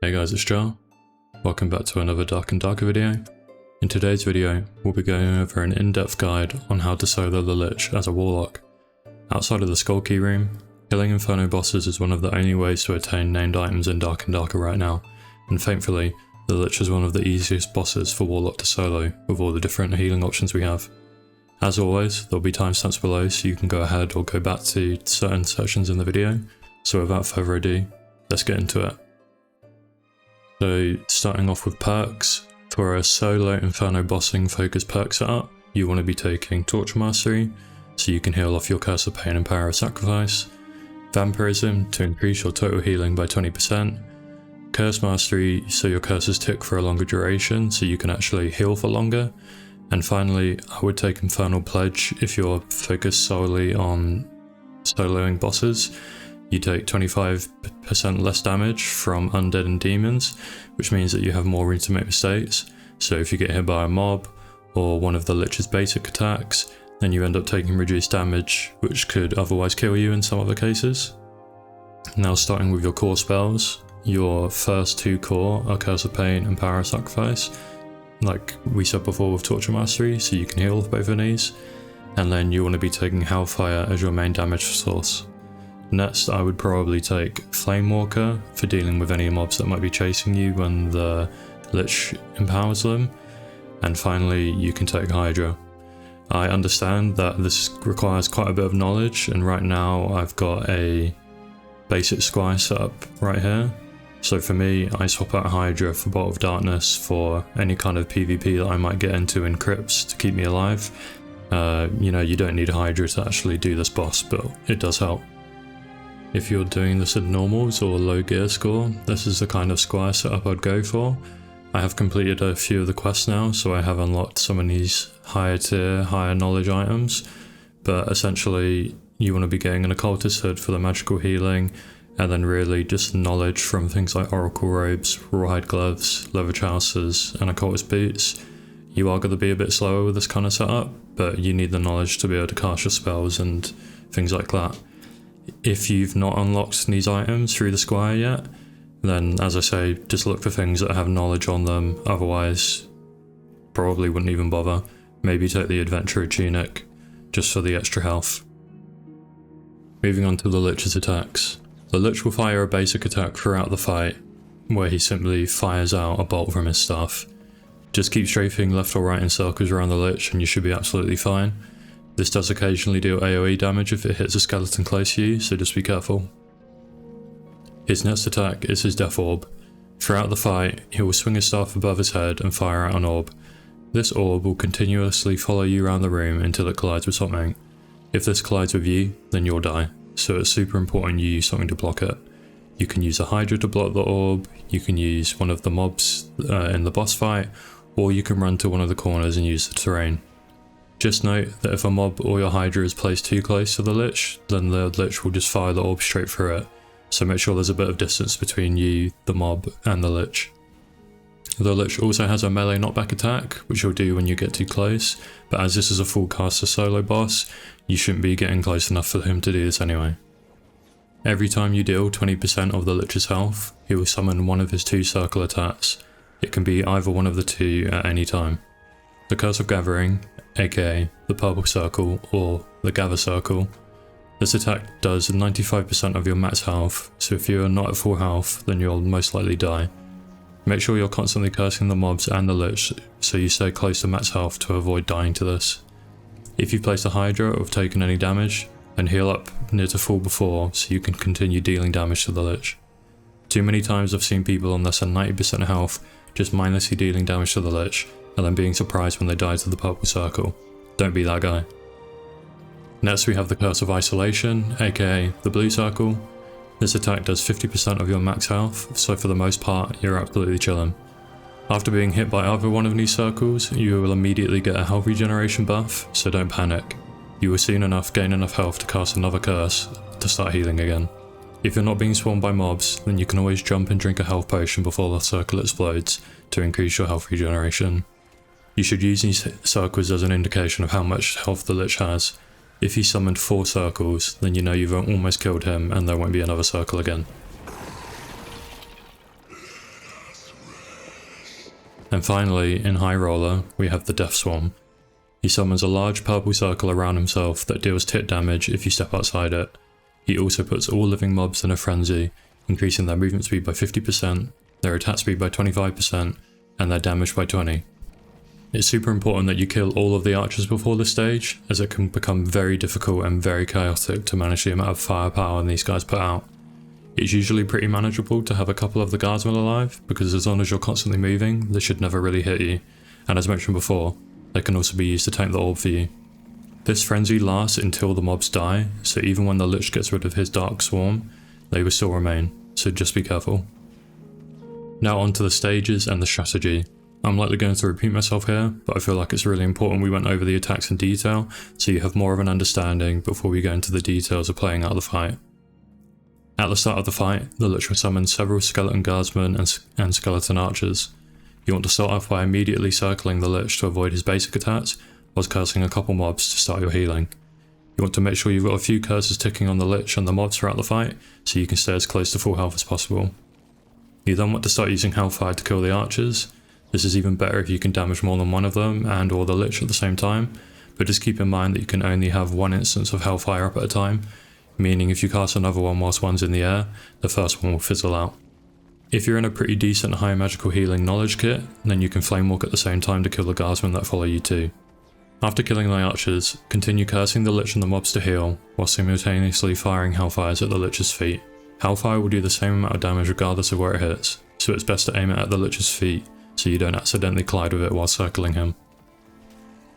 Hey guys, it's Jar. Welcome back to another Dark and Darker video. In today's video, we'll be going over an in-depth guide on how to solo the Lich as a Warlock. Outside of the Skull Key room, killing Inferno bosses is one of the only ways to attain named items in Dark and Darker right now, and thankfully, the Lich is one of the easiest bosses for Warlock to solo with all the different healing options we have. As always, there'll be timestamps below so you can go ahead or go back to certain sections in the video, so without further ado, let's get into it. So starting off with perks, for a solo Inferno bossing focused perk setup, you want to be taking Torture Mastery, so you can heal off your Curse of Pain and Power of Sacrifice, Vampirism to increase your total healing by 20%, Curse Mastery so your curses tick for a longer duration so you can actually heal for longer, and finally I would take Infernal Pledge if you're focused solely on soloing bosses. You take 25% less damage from undead and demons, which means that you have more room to make mistakes. So if you get hit by a mob or one of the Lich's basic attacks, then you end up taking reduced damage, which could otherwise kill you in some other cases. Now starting with your core spells, your first two core are Curse of Pain and Power of Sacrifice, like we said before with Torture Mastery, so you can heal with both of these. And then you want to be taking Hellfire as your main damage source. Next, I would probably take Flame Walker for dealing with any mobs that might be chasing you when the Lich empowers them. And finally, you can take Hydra. I understand that this requires quite a bit of knowledge, and right now I've got a basic Squire Setup right here. So for me, I swap out Hydra for Bolt of Darkness for any kind of PvP that I might get into in crypts to keep me alive. You don't need Hydra to actually do this boss, but it does help. If you're doing this at normals or low gear score, this is the kind of Squire setup I'd go for. I have completed a few of the quests now, so I have unlocked some of these higher tier, higher knowledge items, but essentially you want to be getting an Occultist Hood for the magical healing, and then really just knowledge from things like Oracle Robes, Rawhide Gloves, Leather Trousers, and Occultist Boots. You are going to be a bit slower with this kind of setup, but you need the knowledge to be able to cast your spells and things like that. If you've not unlocked these items through the Squire yet, then as I say, just look for things that have knowledge on them, otherwise probably wouldn't even bother. Maybe take the Adventurer Tunic, just for the extra health. Moving on to the Lich's attacks. The Lich will fire a basic attack throughout the fight, where he simply fires out a bolt from his staff. Just keep strafing left or right in circles around the Lich and you should be absolutely fine. This does occasionally deal AoE damage if it hits a skeleton close to you, so just be careful. His next attack is his Death Orb. Throughout the fight, he will swing his staff above his head and fire out an orb. This orb will continuously follow you around the room until it collides with something. If this collides with you, then you'll die, so it's super important you use something to block it. You can use a Hydra to block the orb, you can use one of the mobs in the boss fight, or you can run to one of the corners and use the terrain. Just note that if a mob or your Hydra is placed too close to the Lich, then the Lich will just fire the orb straight through it, so make sure there's a bit of distance between you, the mob, and the Lich. The Lich also has a melee knockback attack, which he'll do when you get too close, but as this is a full caster solo boss, you shouldn't be getting close enough for him to do this anyway. Every time you deal 20% of the Lich's health, he will summon one of his two circle attacks. It can be either one of the two at any time. The Curse of Gathering, aka the Purple Circle or the Gather Circle. This attack does 95% of your max health, so if you're not at full health, then you'll most likely die. Make sure you're constantly cursing the mobs and the Lich, so you stay close to max health to avoid dying to this. If you've placed a Hydra or have taken any damage, then heal up near to full before so you can continue dealing damage to the Lich. Too many times I've seen people on less than 90% health just mindlessly dealing damage to the Lich, and then being surprised when they die to the Purple Circle. Don't be that guy. Next we have the Curse of Isolation, aka the Blue Circle. This attack does 50% of your max health, so for the most part you're absolutely chilling. After being hit by either one of these circles, you will immediately get a health regeneration buff, so don't panic. You will soon enough gain enough health to cast another curse to start healing again. If you're not being swarmed by mobs, then you can always jump and drink a health potion before the circle explodes to increase your health regeneration. You should use these circles as an indication of how much health the Lich has. If he summoned 4 circles, then you know you've almost killed him and there won't be another circle again. And finally, in High Roller, we have the Death Swarm. He summons a large purple circle around himself that deals hit damage if you step outside it. He also puts all living mobs in a frenzy, increasing their movement speed by 50%, their attack speed by 25%, and their damage by 20%. It's super important that you kill all of the archers before this stage, as it can become very difficult and very chaotic to manage the amount of firepower these guys put out. It's usually pretty manageable to have a couple of the guardsmen alive, because as long as you're constantly moving, they should never really hit you, and as mentioned before, they can also be used to tank the orb for you. This frenzy lasts until the mobs die, so even when the Lich gets rid of his Dark Swarm, they will still remain, so just be careful. Now onto the stages and the strategy. I'm likely going to repeat myself here, but I feel like it's really important we went over the attacks in detail, so you have more of an understanding before we go into the details of playing out the fight. At the start of the fight, the Lich will summon several skeleton guardsmen and skeleton archers. You want to start off by immediately circling the Lich to avoid his basic attacks, whilst cursing a couple mobs to start your healing. You want to make sure you've got a few curses ticking on the Lich and the mobs throughout the fight, so you can stay as close to full health as possible. You then want to start using Hellfire to kill the archers. This is even better if you can damage more than one of them and or the Lich at the same time, but just keep in mind that you can only have one instance of Hellfire up at a time, meaning if you cast another one whilst one's in the air, the first one will fizzle out. If you're in a pretty decent high magical healing knowledge kit, then you can flame walk at the same time to kill the guardsmen that follow you too. After killing the archers, continue cursing the Lich and the mobs to heal, while simultaneously firing Hellfires at the Lich's feet. Hellfire will do the same amount of damage regardless of where it hits, so it's best to aim it at the Lich's feet, so you don't accidentally collide with it while circling him.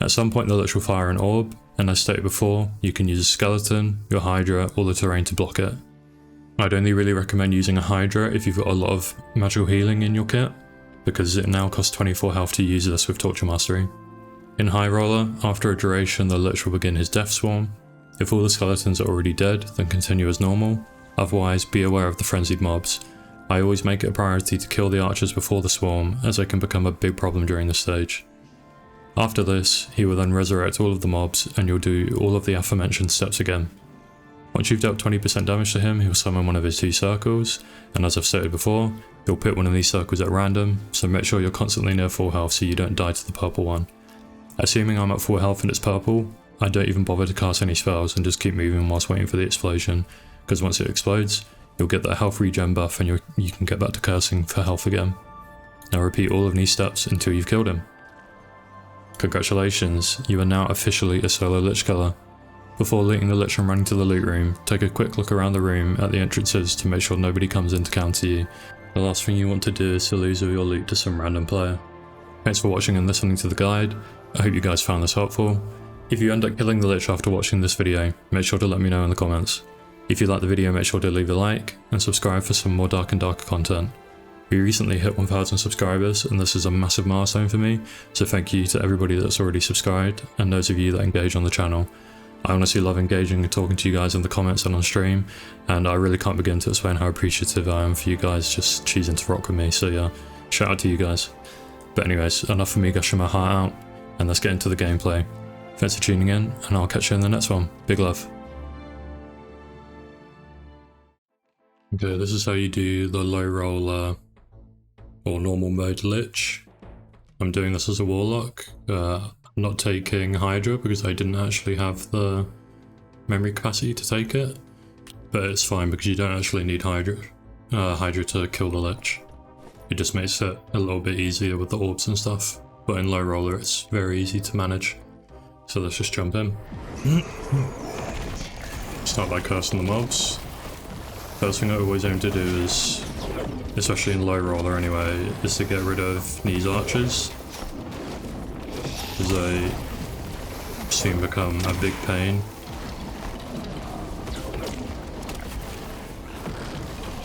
At some point the Lich will fire an orb, and as stated before, you can use a skeleton, your Hydra, or the terrain to block it. I'd only really recommend using a Hydra if you've got a lot of magical healing in your kit, because it now costs 24 health to use this with Torture Mastery. In High Roller, after a duration the Lich will begin his Death Swarm. If all the skeletons are already dead, then continue as normal, otherwise be aware of the frenzied mobs. I always make it a priority to kill the archers before the swarm, as they can become a big problem during this stage. After this, he will then resurrect all of the mobs and you'll do all of the aforementioned steps again. Once you've dealt 20% damage to him, he'll summon one of his 2 circles, and as I've stated before, he'll pick one of these circles at random, so make sure you're constantly near full health so you don't die to the purple one. Assuming I'm at full health and it's purple, I don't even bother to cast any spells and just keep moving whilst waiting for the explosion, because once it explodes, you'll get that health regen buff and you can get back to cursing for health again. Now repeat all of these steps until you've killed him. Congratulations, you are now officially a solo Lich killer. Before looting the Lich and running to the loot room, take a quick look around the room at the entrances to make sure nobody comes in to counter you. The last thing you want to do is to lose all your loot to some random player. Thanks for watching and listening to the guide. I hope you guys found this helpful. If you end up killing the Lich after watching this video, make sure to let me know in the comments. If you like the video, make sure to leave a like and subscribe for some more dark and darker content. We recently hit 1000 subscribers and this is a massive milestone for me, so thank you to everybody that's already subscribed and those of you that engage on the channel. I honestly love engaging and talking to you guys in the comments and on stream, and I really can't begin to explain how appreciative I am for you guys just choosing to rock with me, so yeah, shout out to you guys. But anyways, enough of me gushing my heart out, and let's get into the gameplay. Thanks for tuning in, and I'll catch you in the next one. Big love. Okay, this is how you do the low roller or normal mode Lich. I'm doing this as a Warlock. I'm not taking Hydra because I didn't actually have the memory capacity to take it, but it's fine because you don't actually need Hydra to kill the Lich. It just makes it a little bit easier with the orbs and stuff, but in low roller it's very easy to manage. So let's just jump in. Start by cursing the mobs. First thing I always aim to do is, especially in low roller anyway, is to get rid of these archers, because they soon become a big pain.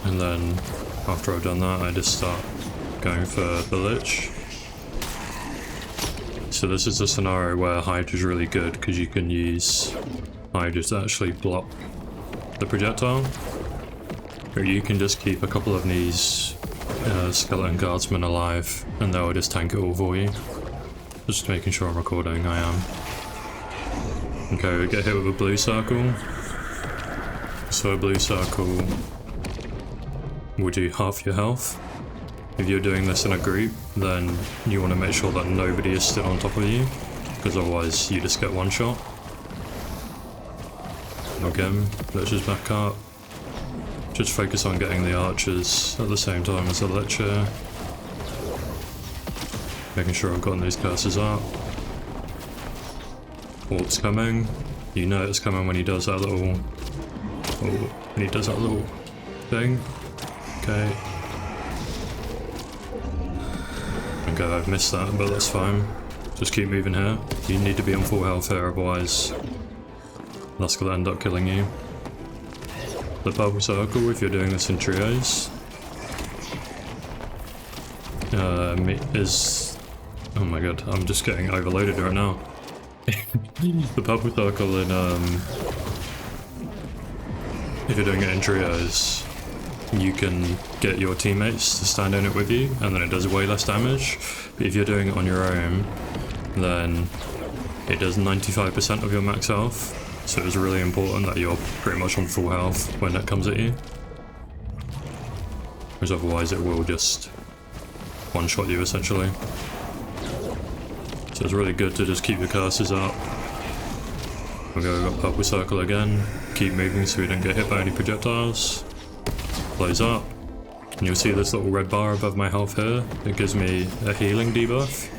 And then after I've done that, I just start going for the Lich. So this is a scenario where Hydra is really good because you can use Hydra to actually block the projectile. Or you can just keep a couple of these skeleton guardsmen alive and they'll just tank it all for you. Just making sure I'm recording, I am. Okay, we get hit with a blue circle. So a blue circle will do half your health. If you're doing this in a group, then you want to make sure that nobody is still on top of you, because otherwise you just get one shot. Again, let's just back up. Just focus on getting the archers at the same time as the Lich here. Making sure I've gotten these curses up. Orb's coming. You know it's coming when he does that little... Oh, when he does that little thing. Okay. Okay, I've missed that, but that's fine. Just keep moving here. You need to be on full health here, otherwise that's gonna end up killing you. The purple circle, if you're doing this in trios, is... Oh my god, I'm just getting overloaded right now. The purple circle in, if you're doing it in trios, you can get your teammates to stand in it with you, and then it does way less damage. But if you're doing it on your own, then it does 95% of your max health. So it's really important that you're pretty much on full health when it comes at you. Because otherwise it will just one-shot you essentially. So it's really good to just keep your curses up. We've got purple circle again. Keep moving so we don't get hit by any projectiles. Blows up. And you'll see this little red bar above my health here. It gives me a healing debuff.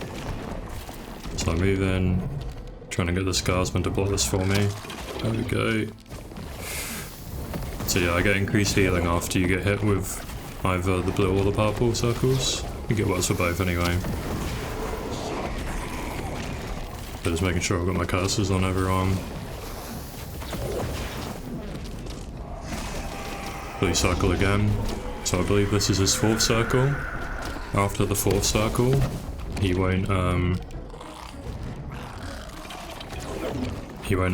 So I move in, trying to get the Scarsman to block this for me. There we go. So yeah, I get increased healing after you get hit with either the blue or the purple circles. You get worse for both anyway. So just making sure I've got my curses on everyone. Blue circle again. So I believe this is his 4th circle. After the 4th circle, he won't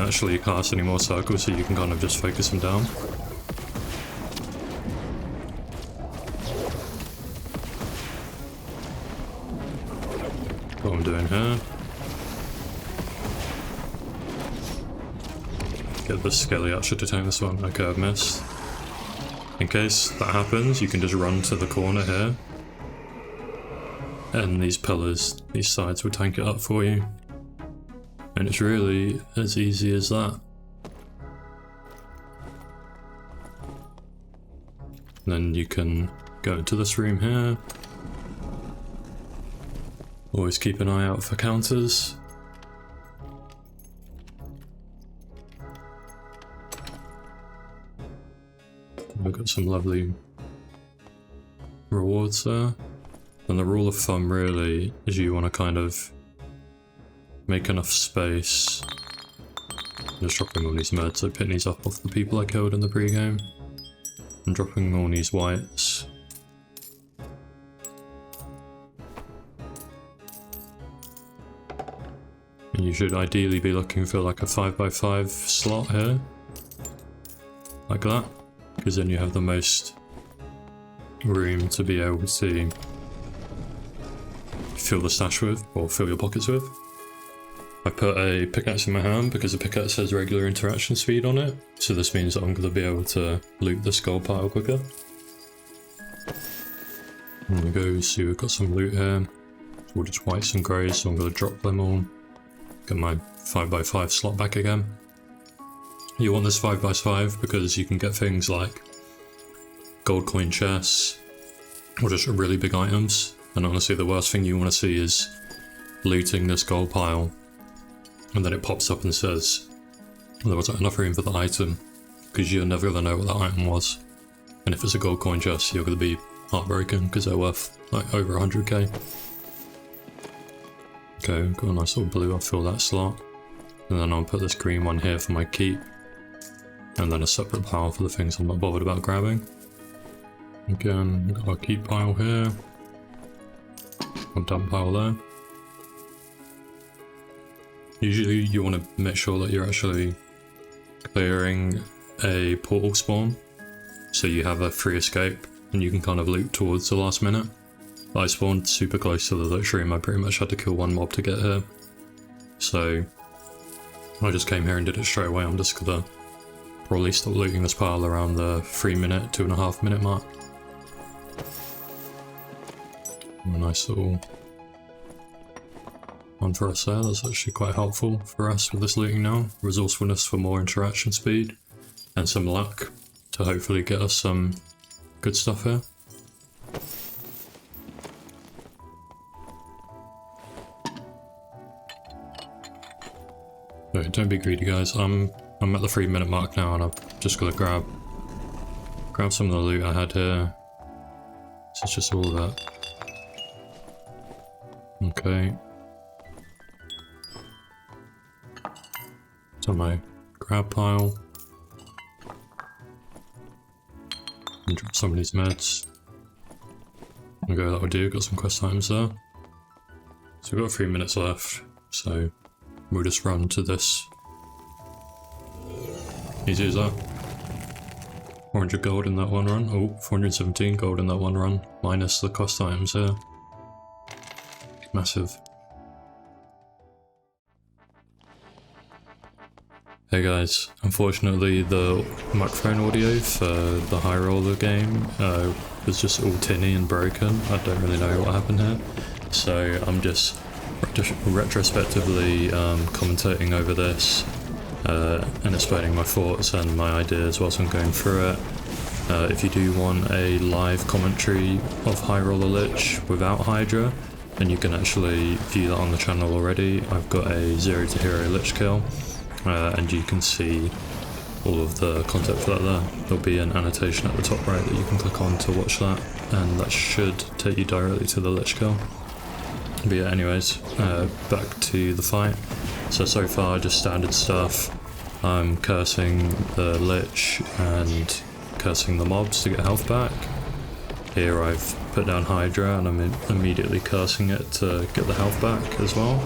actually cast any more circles, so you can kind of just focus him down. What I'm doing here. Get the skelly archer to tank this one. Okay, I've missed. In case that happens, you can just run to the corner here. And these pillars, these sides will tank it up for you. And it's really as easy as that. Then you can go into this room here. Always keep an eye out for counters. I've got some lovely rewards there. And the rule of thumb really is you want to kind of make enough space. I'm just dropping all these meds, so picking these up off the people I killed in the pre-game. I'm dropping all these whites. And you should ideally be looking for like a 5x5 slot here. Like that. Because then you have the most room to be able to fill the stash with, or fill your pockets with. I put a pickaxe in my hand because the pickaxe has regular interaction speed on it, so this means that I'm going to be able to loot the skull pile quicker. I'm going to go see we've got some loot here. All just whites and greys, so I'm going to drop them all. Get my 5x5 slot back again. You want this 5x5 because you can get things like gold coin chests, or just really big items. And honestly, the worst thing you want to see is looting this gold pile, and then it pops up and says there wasn't enough room for the item, because you're never going to know what that item was. And if it's a gold coin chest, you're going to be heartbroken because they're worth like over 100k. Okay, got a nice little blue, I'll fill that slot. And then I'll put this green one here for my keep. And then a separate pile for the things I'm not bothered about grabbing. Again, we've got our keep pile here. Our dump pile there. Usually you want to make sure that you're actually clearing a portal spawn, so you have a free escape and you can kind of loot towards the last minute. I spawned super close to the Lich room, I pretty much had to kill one mob to get here. So I just came here and did it straight away. I'm just gonna probably start looting this pile around the 3 minute, 2.5 minute mark. A nice little one for us there. That's actually quite helpful for us with this looting now. Resourcefulness for more interaction speed, and some luck to hopefully get us some good stuff here. Wait, don't be greedy, guys. I'm at the 3-minute mark now, and I've just got to grab some of the loot I had here. So it's just all that. Okay. It's on my grab pile. And drop some of these meds. Okay, that would do. Got some quest items there. So we've got 3 minutes left, so we'll just run to this. Easy as that. 400 gold in that one run. Oh, 417 gold in that one run, minus the cost items here. Massive. Hey guys, unfortunately the microphone audio for the High Roller game was just all tinny and broken. I don't really know what happened here. So I'm just retrospectively commentating over this and explaining my thoughts and my ideas whilst I'm going through it. If you do want a live commentary of High Roller Lich without Hydra, then you can actually view that on the channel already. I've got a 0 to hero Lich kill, and you can see all of the content for that there. There'll be an annotation at the top right that you can click on to watch that, and that should take you directly to the Lich kill. But yeah, anyways, back to the fight. So far just standard stuff. I'm cursing the Lich and cursing the mobs to get health back. Here I've put down Hydra and I'm immediately cursing it to get the health back as well.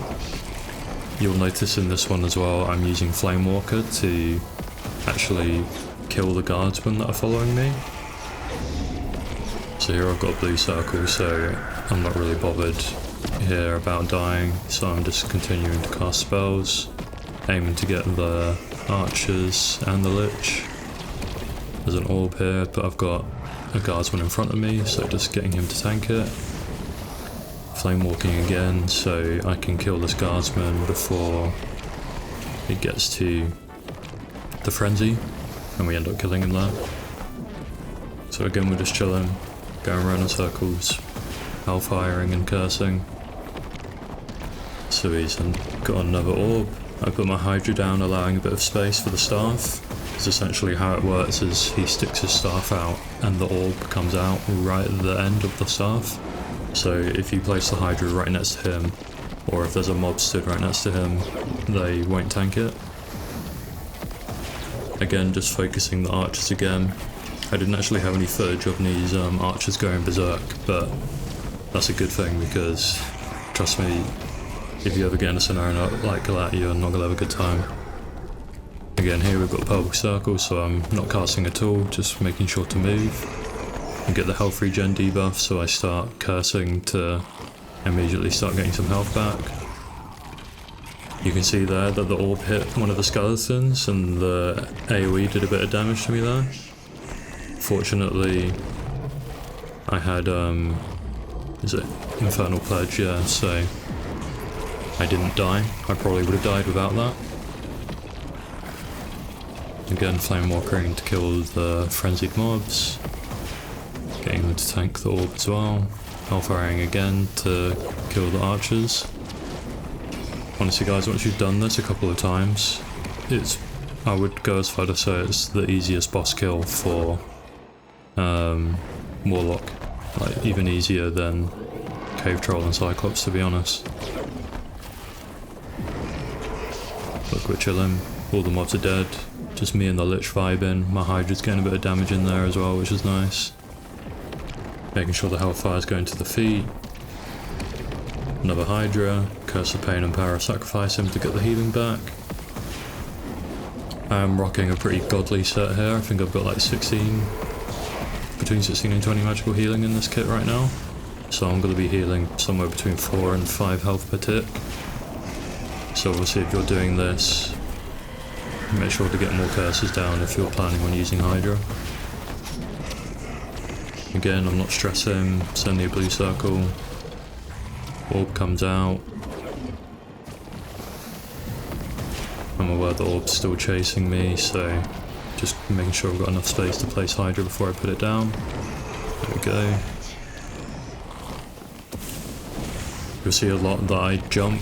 You'll notice in this one as well, I'm using Flame Walker to actually kill the guardsmen that are following me. So here I've got a blue circle, so I'm not really bothered here about dying, so I'm just continuing to cast spells, aiming to get the archers and the Lich. There's an orb here, but I've got a guardsman in front of me, so just getting him to tank it. Flame walking again, so I can kill this guardsman before it gets to the frenzy, and we end up killing him there. So again, we're just chilling, going around in circles, hellfiring and cursing. So he's got another orb. I put my Hydra down, allowing a bit of space for the staff. It's essentially how it works is he sticks his staff out and the orb comes out right at the end of the staff. So if you place the Hydra right next to him, or if there's a mob stood right next to him, they won't tank it. Again, just focusing the archers again. I didn't actually have any footage of these archers going berserk, but that's a good thing because, trust me, if you ever get in a scenario like that, you're not going to have a good time. Again, here we've got a purple circle, so I'm not casting at all, just making sure to move and get the health regen debuff, so I start cursing to immediately start getting some health back. You can see there that the orb hit one of the skeletons and the AoE did a bit of damage to me there. Fortunately, I had, is it Infernal Pledge? Yeah, so I didn't die. I probably would have died without that. Again, Flame Walkering to kill the frenzied mobs. Getting them to tank the orb as well. Hellfiring again to kill the archers. Honestly guys, once you've done this a couple of times, I would go as far to say it's the easiest boss kill for Warlock. Like, even easier than Cave Troll and Cyclops, to be honest. Look, we're chilling. All the mobs are dead. Just me and the Lich vibing. My Hydra's getting a bit of damage in there as well, which is nice. Making sure the Hellfire's going to the feet. Another Hydra. Curse of Pain and Power of Sacrifice him to get the healing back. I am rocking a pretty godly set here. I think I've got like between 16 and 20 magical healing in this kit right now. So I'm going to be healing somewhere between 4 and 5 health per tick. So obviously if you're doing this, make sure to get more curses down if you're planning on using Hydra. Again, I'm not stressing, send me a blue circle, Orb comes out. I'm aware the orb's still chasing me, so just making sure I've got enough space to place Hydra before I put it down. There we go. You'll see a lot that I jump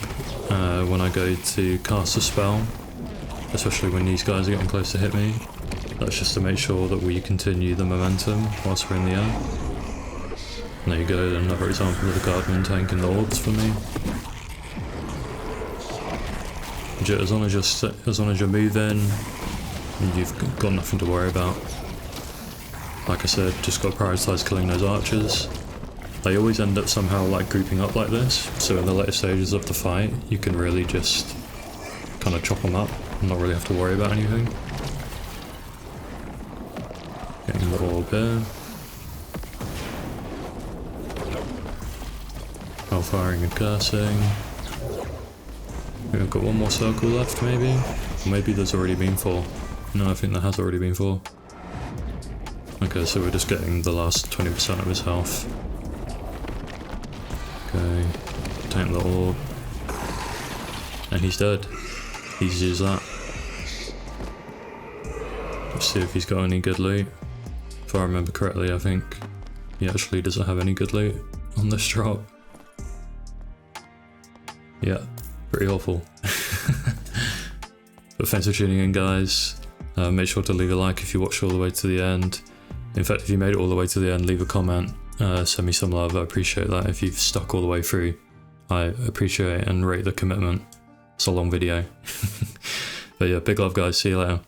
when I go to cast a spell, especially when these guys are getting close to hit me. That's just to make sure that we continue the momentum whilst we're in the air. And there you go, another example of the guardman tanking the orbs for me. As long as you're moving, you've got nothing to worry about. Like I said, just got to prioritise killing those archers. They always end up somehow like grouping up like this, so in the later stages of the fight, you can really just kind of chop them up and not really have to worry about anything. Getting the orb here. Hellfiring and cursing. We've got one more circle left, maybe? Or maybe there's already been 4. No, I think there has already been 4. Okay, so we're just getting the last 20% of his health. Okay, tank the orb. And he's dead. Easy as that. Let's see if he's got any good loot. If I remember correctly, I think he actually doesn't have any good loot on this drop. Yeah. Pretty awful. But thanks for tuning in, guys. Make sure to leave a like if you watched all the way to the end. In fact, if you made it all the way to the end, leave a comment. Send me some love. I appreciate that. If you've stuck all the way through, I appreciate and rate the commitment. It's a long video. But yeah, big love, guys. See you later.